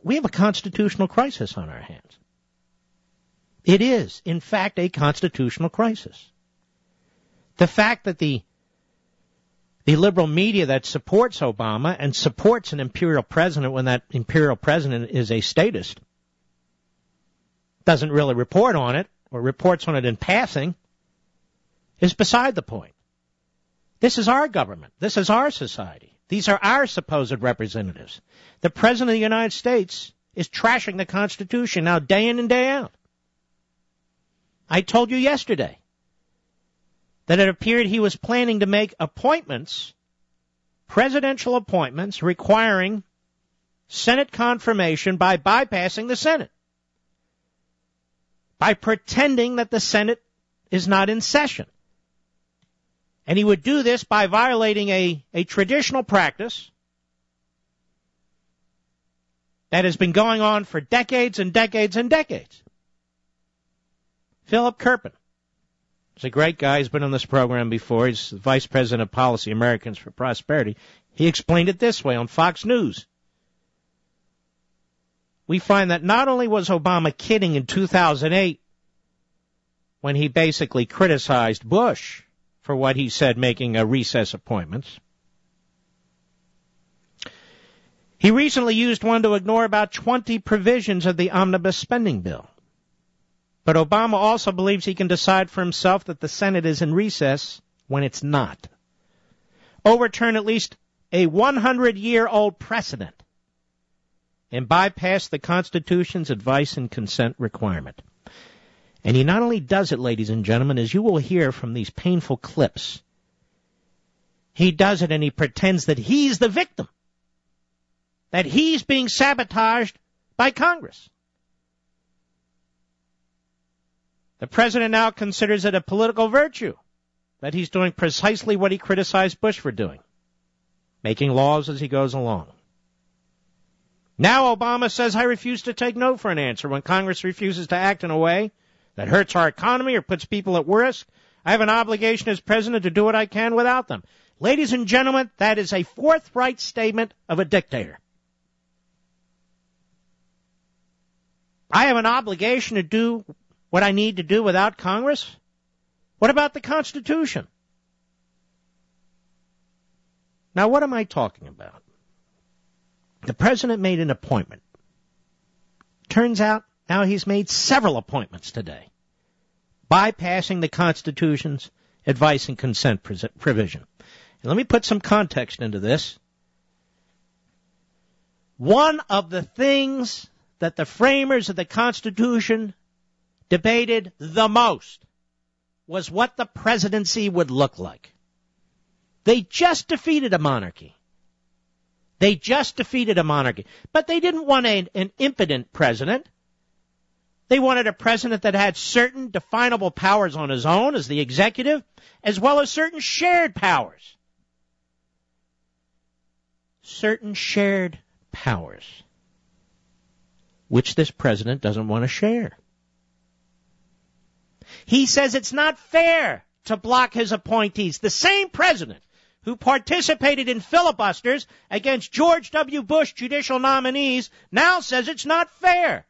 We have a constitutional crisis on our hands. It is, in fact, a constitutional crisis. The fact that the liberal media that supports Obama and supports an imperial president when that imperial president is a statist doesn't really report on it or reports on it in passing is beside the point. This is our government. This is our society. These are our supposed representatives. The President of the United States is trashing the Constitution now day in and day out. I told you yesterday that it appeared he was planning to make appointments, presidential appointments, requiring Senate confirmation by bypassing the Senate, by pretending that the Senate is not in session. And he would do this by violating a traditional practice that has been going on for decades and decades and decades. Philip Kirpin is a great guy. He's been on this program before. He's the Vice President of Policy, Americans for Prosperity. He explained it this way on Fox News. We find that not only was Obama kidding in 2008 when he basically criticized Bush for what he said making recess appointments, he recently used one to ignore about 20 provisions of the omnibus spending bill. But Obama also believes he can decide for himself that the Senate is in recess when it's not. Overturn at least a 100-year-old precedent and bypass the Constitution's advice and consent requirement. And he not only does it, ladies and gentlemen, as you will hear from these painful clips, he does it and he pretends that he's the victim, that he's being sabotaged by Congress. The president now considers it a political virtue that he's doing precisely what he criticized Bush for doing, making laws as he goes along. Now Obama says, I refuse to take no for an answer when Congress refuses to act in a way that hurts our economy or puts people at risk. I have an obligation as president to do what I can without them. Ladies and gentlemen, that is a forthright statement of a dictator. I have an obligation to do what I need to do without Congress? What about the Constitution? Now, what am I talking about? The president made an appointment. Turns out now he's made several appointments today, bypassing the Constitution's advice and consent provision. And let me put some context into this. One of the things that the framers of the Constitution debated the most was what the presidency would look like. They just defeated a monarchy. But they didn't want an impotent president. They wanted a president that had certain definable powers on his own as the executive, as well as certain shared powers. Certain shared powers, which this president doesn't want to share. He says it's not fair to block his appointees. The same president who participated in filibusters against George W. Bush judicial nominees now says it's not fair.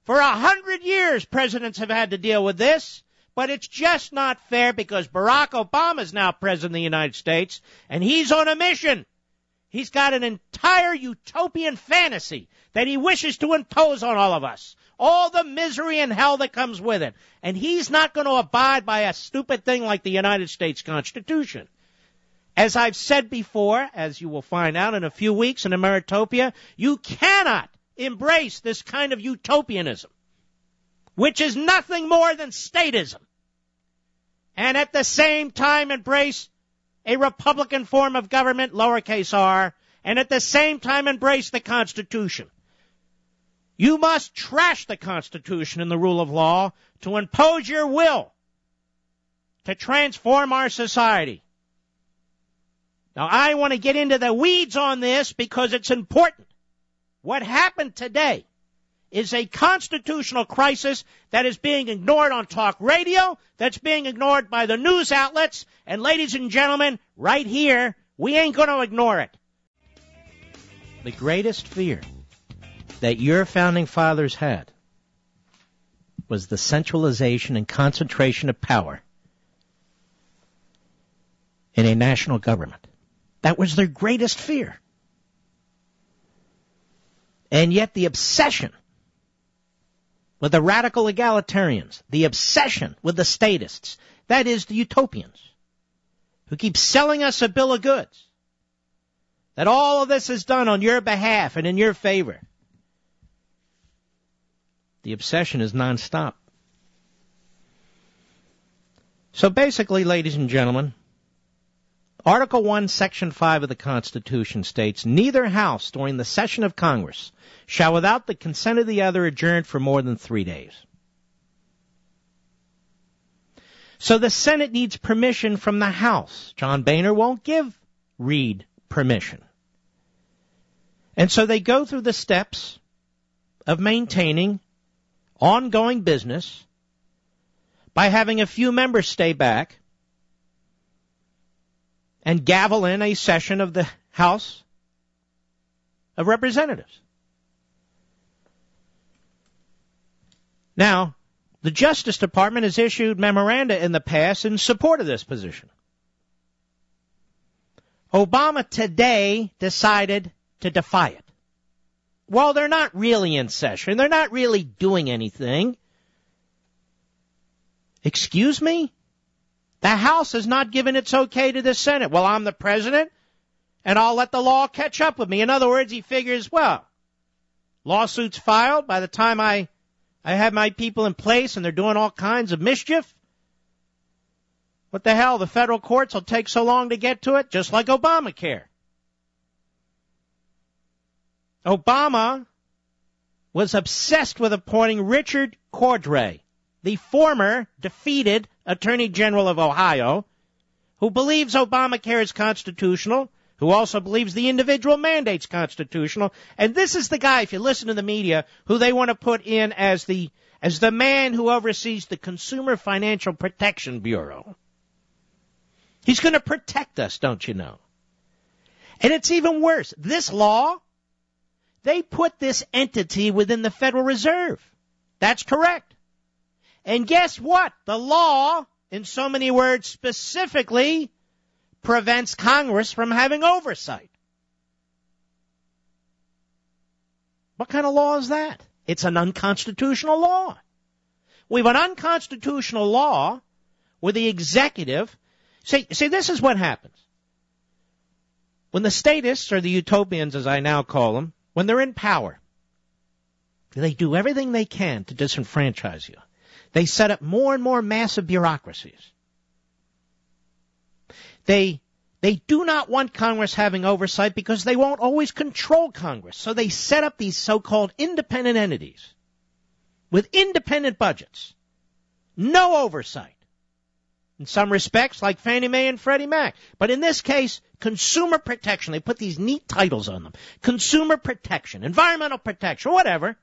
For 100 years, presidents have had to deal with this, but it's just not fair because Barack Obama is now president of the United States, and he's on a mission. He's got an entire utopian fantasy that he wishes to impose on all of us. All the misery and hell that comes with it. And he's not going to abide by a stupid thing like the United States Constitution. As I've said before, as you will find out in a few weeks in Ameritopia, you cannot embrace this kind of utopianism, which is nothing more than statism, and at the same time embrace a Republican form of government, lowercase r, and at the same time embrace the Constitution. You must trash the Constitution and the rule of law to impose your will to transform our society. Now, I want to get into the weeds on this because it's important. What happened today is a constitutional crisis that is being ignored on talk radio, that's being ignored by the news outlets, and ladies and gentlemen, right here, we ain't going to ignore it. The greatest fear that your founding fathers had was the centralization and concentration of power in a national government. That was their greatest fear. And yet the obsession with the radical egalitarians, the obsession with the statists, that is, the utopians, who keep selling us a bill of goods, that all of this is done on your behalf and in your favor. The obsession is nonstop. So basically, ladies and gentlemen, Article 1, Section 5 of the Constitution states, neither house during the session of Congress shall without the consent of the other adjourn for more than 3 days. So the Senate needs permission from the House. John Boehner won't give Reid permission. And so they go through the steps of maintaining ongoing business by having a few members stay back and gavel in a session of the House of Representatives. Now, the Justice Department has issued memoranda in the past in support of this position. Obama today decided to defy it. Well, they're not really in session. They're not really doing anything. Excuse me? The House has not given its okay to the Senate. Well, I'm the president, and I'll let the law catch up with me. In other words, he figures, well, lawsuits filed by the time I have my people in place and they're doing all kinds of mischief. What the hell? The federal courts will take so long to get to it, just like Obamacare. Obama was obsessed with appointing Richard Cordray, the former defeated Attorney General of Ohio, who believes Obamacare is constitutional, who also believes the individual mandate's constitutional. And this is the guy, if you listen to the media, who they want to put in as the man who oversees the Consumer Financial Protection Bureau. He's going to protect us, don't you know? And it's even worse. This law, they put this entity within the Federal Reserve. That's correct. And guess what? The law, in so many words, specifically prevents Congress from having oversight. What kind of law is that? It's an unconstitutional law. We have an unconstitutional law where the executive... See, this is what happens. When the statists, or the utopians as I now call them, when they're in power, they do everything they can to disenfranchise you. They set up more and more massive bureaucracies. They do not want Congress having oversight because they won't always control Congress. So they set up these so-called independent entities with independent budgets. No oversight. In some respects, like Fannie Mae and Freddie Mac. But in this case, consumer protection. They put these neat titles on them. Consumer protection, environmental protection, whatever.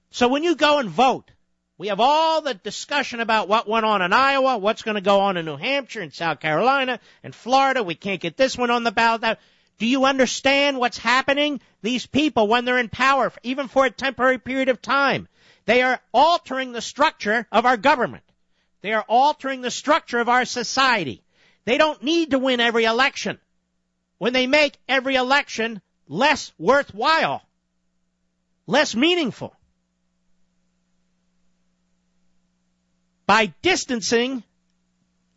So when you go and vote, we have all the discussion about what went on in Iowa, what's going to go on in New Hampshire and South Carolina and Florida. We can't get this one on the ballot. Do you understand what's happening? These people, when they're in power, even for a temporary period of time, they are altering the structure of our government. They are altering the structure of our society. They don't need to win every election. When they make every election less worthwhile, less meaningful, by distancing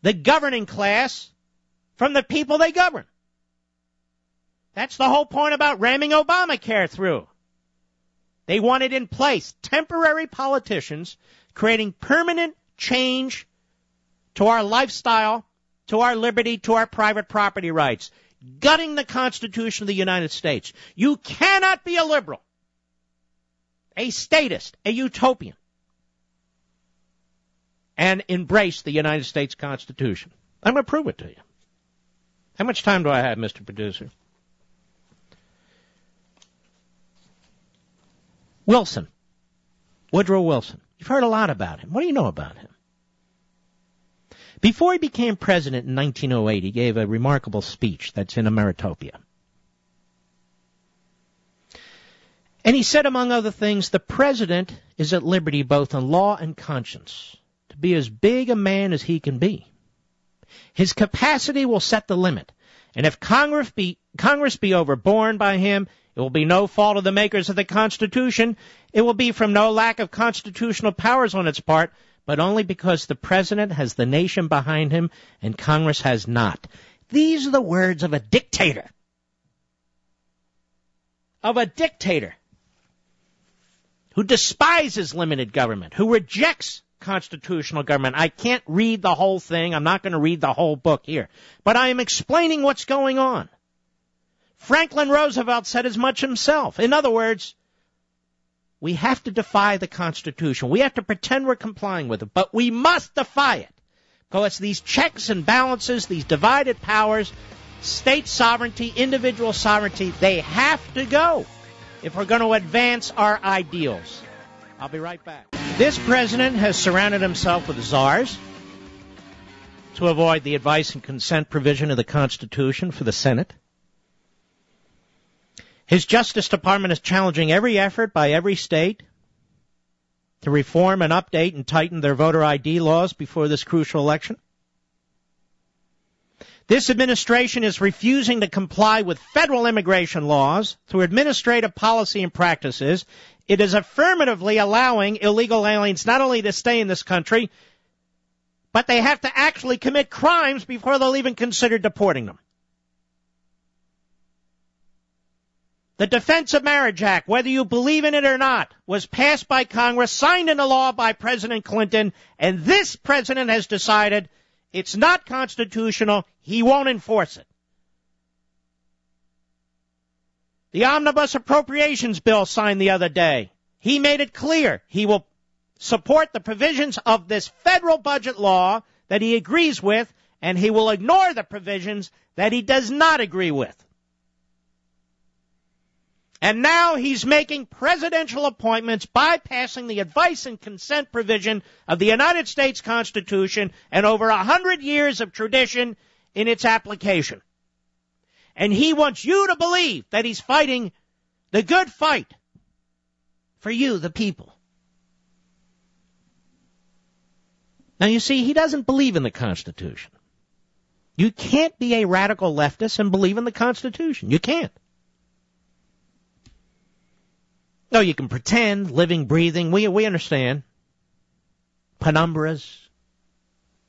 the governing class from the people they govern. That's the whole point about ramming Obamacare through. They want it in place. Temporary politicians creating permanent change to our lifestyle, to our liberty, to our private property rights. Gutting the Constitution of the United States. You cannot be a liberal, a statist, a utopian, and embrace the United States Constitution. I'm going to prove it to you. How much time do I have, Mr. Producer? Wilson. Woodrow Wilson. You've heard a lot about him. What do you know about him? Before he became president in 1908, he gave a remarkable speech that's in Ameritopia. And he said, among other things, the president is at liberty both in law and conscience to be as big a man as he can be. His capacity will set the limit. And if Congress be overborne by him, it will be no fault of the makers of the Constitution. It will be from no lack of constitutional powers on its part, but only because the president has the nation behind him and Congress has not. These are the words of a dictator. Of a dictator who despises limited government, who rejects constitutional government. I can't read the whole thing. I'm not going to read the whole book here. But I am explaining what's going on. Franklin Roosevelt said as much himself. In other words, we have to defy the Constitution. We have to pretend we're complying with it, but we must defy it. Because these checks and balances, these divided powers, state sovereignty, individual sovereignty, they have to go if we're going to advance our ideals. I'll be right back. This president has surrounded himself with czars to avoid the advice and consent provision of the Constitution for the Senate. His Justice Department is challenging every effort by every state to reform and update and tighten their voter ID laws before this crucial election. This administration is refusing to comply with federal immigration laws through administrative policy and practices. It is affirmatively allowing illegal aliens not only to stay in this country, but they have to actually commit crimes before they'll even consider deporting them. The Defense of Marriage Act, whether you believe in it or not, was passed by Congress, signed into law by President Clinton, and this president has decided it's not constitutional. He won't enforce it. The Omnibus Appropriations Bill signed the other day. He made it clear he will support the provisions of this federal budget law that he agrees with, and he will ignore the provisions that he does not agree with. And now he's making presidential appointments bypassing the advice and consent provision of the United States Constitution and over 100 years of tradition in its application. And he wants you to believe that he's fighting the good fight for you, the people. Now, you see, he doesn't believe in the Constitution. You can't be a radical leftist and believe in the Constitution. You can't. No, you can pretend, living, breathing, we understand. Penumbras,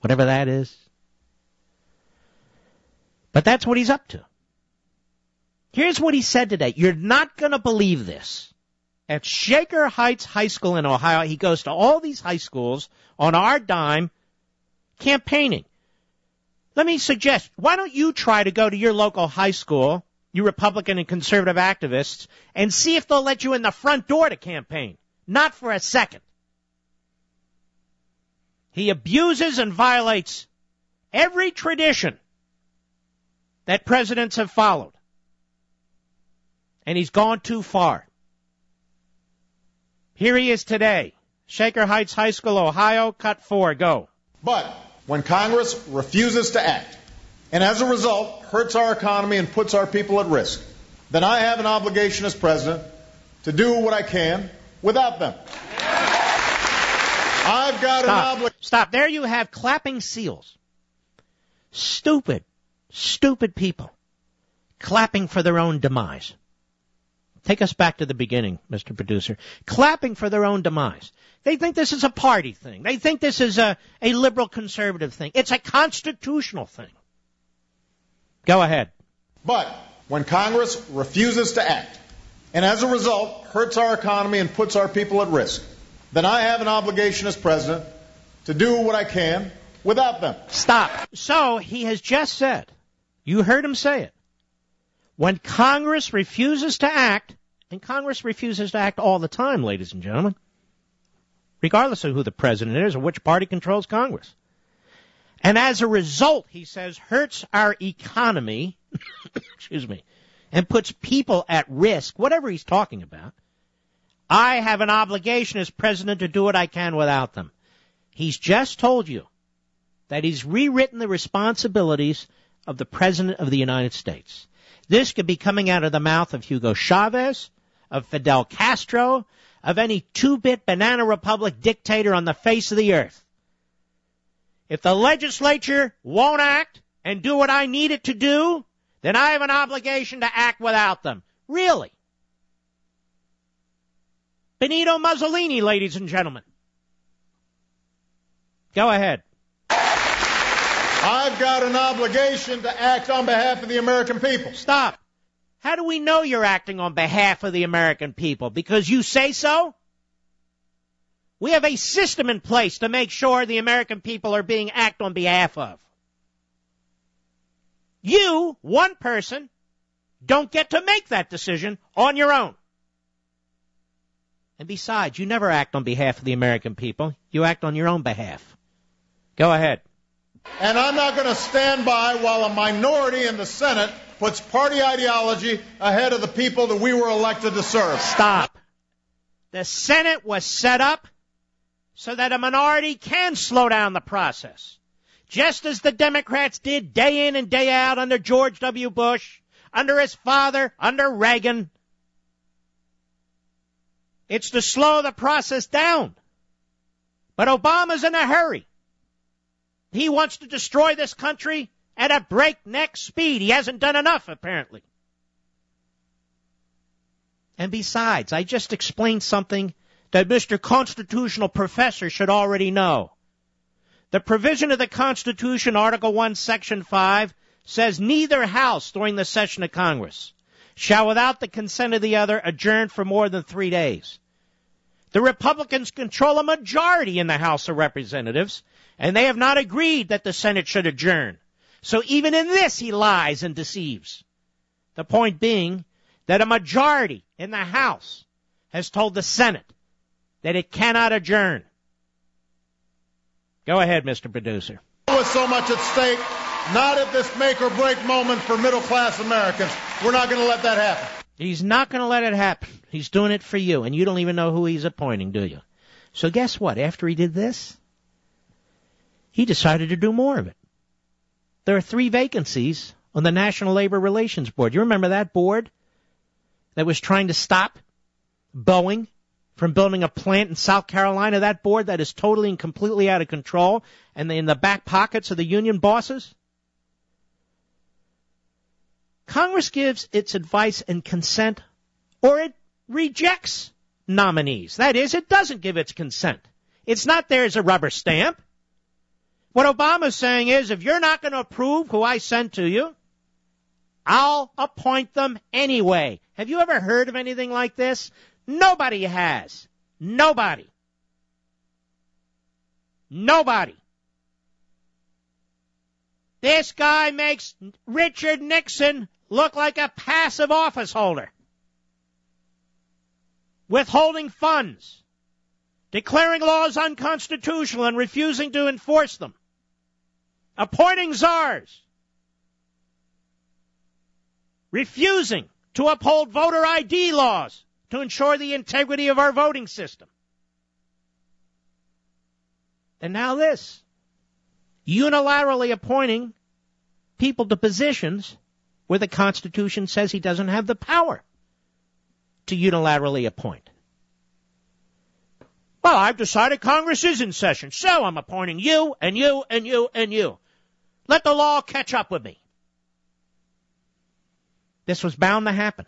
whatever that is. But that's what he's up to. Here's what he said today. You're not going to believe this. At Shaker Heights High School in Ohio, he goes to all these high schools on our dime campaigning. Let me suggest, why don't you try to go to your local high school, you Republican and conservative activists, and see if they'll let you in the front door to campaign. Not for a second. He abuses and violates every tradition that presidents have followed. And he's gone too far. Here he is today. Shaker Heights High School, Ohio, cut 4, go. But when Congress refuses to act, and as a result hurts our economy and puts our people at risk, then I have an obligation as president to do what I can without them. I've got an obligation. Stop. There you have clapping seals. Stupid people clapping for their own demise. Take us back to the beginning, Mr. Producer. Clapping for their own demise. They think this is a party thing. They think this is a liberal conservative thing. It's a constitutional thing. Go ahead. But when Congress refuses to act, and as a result hurts our economy and puts our people at risk, then I have an obligation as president to do what I can without them. Stop. So he has just said, you heard him say it, when Congress refuses to act, and Congress refuses to act all the time, ladies and gentlemen, regardless of who the president is or which party controls Congress. And as a result, he says, hurts our economy, excuse me, and puts people at risk, whatever he's talking about, I have an obligation as president to do what I can without them. He's just told you that he's rewritten the responsibilities of the President of the United States. This could be coming out of the mouth of Hugo Chavez, of Fidel Castro, of any two-bit banana republic dictator on the face of the earth. If the legislature won't act and do what I need it to do, then I have an obligation to act without them. Really? Benito Mussolini, ladies and gentlemen. Go ahead. I've got an obligation to act on behalf of the American people. Stop. How do we know you're acting on behalf of the American people? Because you say so? We have a system in place to make sure the American people are being acted on behalf of. You, one person, don't get to make that decision on your own. And besides, you never act on behalf of the American people. You act on your own behalf. Go ahead. And I'm not going to stand by while a minority in the Senate puts party ideology ahead of the people that we were elected to serve. Stop. The Senate was set up so that a minority can slow down the process. Just as the Democrats did day in and day out under George W. Bush, under his father, under Reagan. It's to slow the process down. But Obama's in a hurry. He wants to destroy this country at a breakneck speed. He hasn't done enough, apparently. And besides, I just explained something that Mr. Constitutional Professor should already know. The provision of the Constitution, Article 1, Section 5, says neither house during the session of Congress shall, without the consent of the other, adjourn for more than 3 days. The Republicans control a majority in the House of Representatives, and they have not agreed that the Senate should adjourn. So even in this, he lies and deceives. The point being that a majority in the House has told the Senate that it cannot adjourn. Go ahead, Mr. Producer. With so much at stake, not at this make-or-break moment for middle-class Americans. We're not going to let that happen. He's not going to let it happen. He's doing it for you, and you don't even know who he's appointing, do you? So guess what? After he did this, he decided to do more of it. There are 3 vacancies on the National Labor Relations Board. You remember that board that was trying to stop Boeing from building a plant in South Carolina? That board that is totally and completely out of control and in the back pockets of the union bosses? Congress gives its advice and consent, or it rejects nominees. That is, it doesn't give its consent. It's not there as a rubber stamp. What Obama's saying is, if you're not going to approve who I send to you, I'll appoint them anyway. Have you ever heard of anything like this? Nobody has. Nobody. Nobody. This guy makes Richard Nixon look like a passive office holder, withholding funds, declaring laws unconstitutional and refusing to enforce them, appointing czars, refusing to uphold voter ID laws to ensure the integrity of our voting system. And now this, unilaterally appointing people to positions where the Constitution says he doesn't have the power to unilaterally appoint. Well, I've decided Congress is in session, so I'm appointing you and you and you and you. Let the law catch up with me. This was bound to happen.